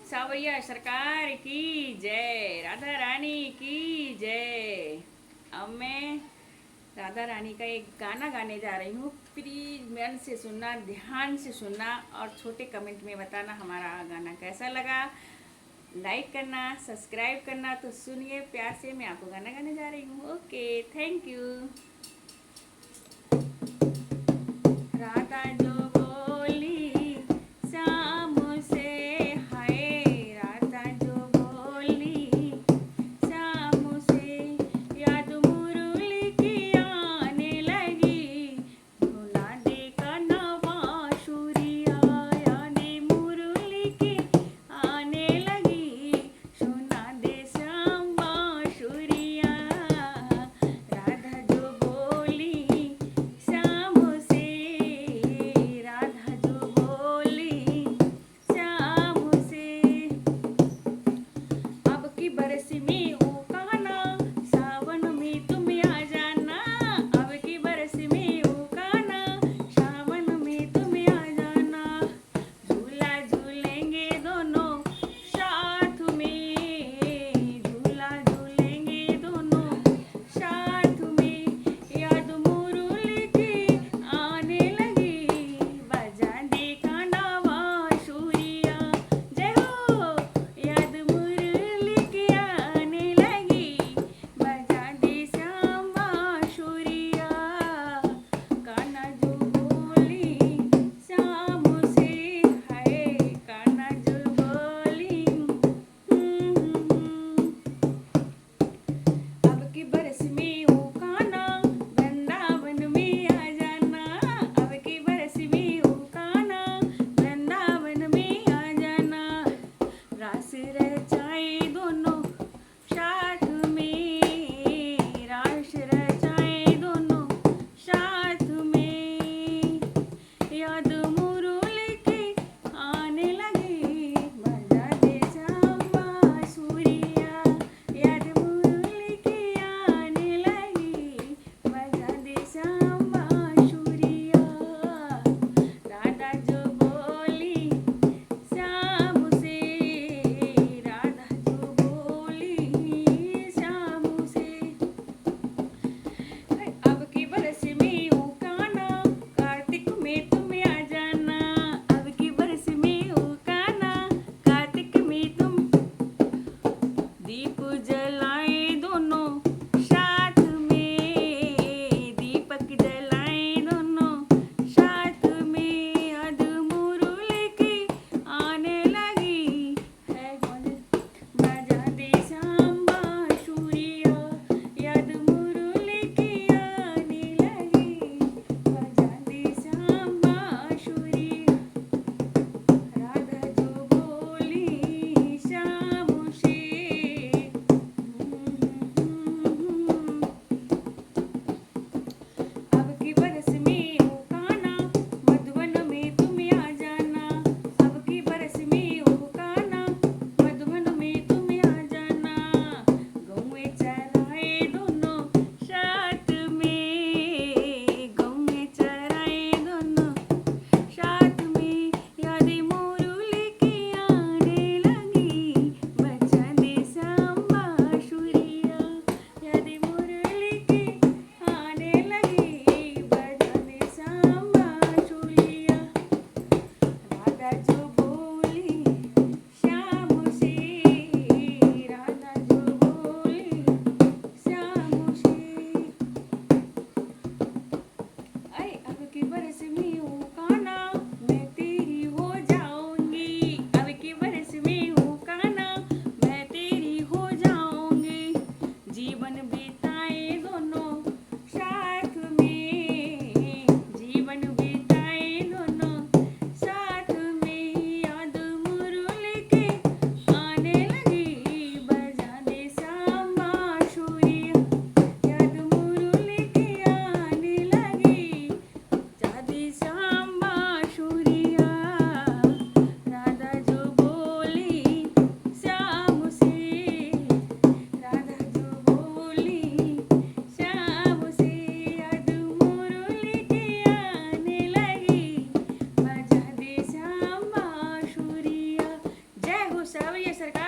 सावरिया सरकार की जय, राधा रानी की जय। अब मैं राधा रानी का एक गाना गाने जा रही हूँ। प्लीज मन से सुनना, ध्यान से सुनना और छोटे कमेंट में बताना हमारा गाना कैसा लगा। लाइक करना, सब्सक्राइब करना। तो सुनिए प्यार से, मैं आपको गाना गाने जा रही हूँ। Okay, thank you. राधा जो बोली शाम से, हाय राधा जो बोली शाम से, याद मुरली की आने लगी, धुना देखा नवा शुरिया, यानी मुरली की आने लगी, सुना दे श्याम बांसुरिया। राधा जो बोली शाम से, जय हो सावरिया सरकार।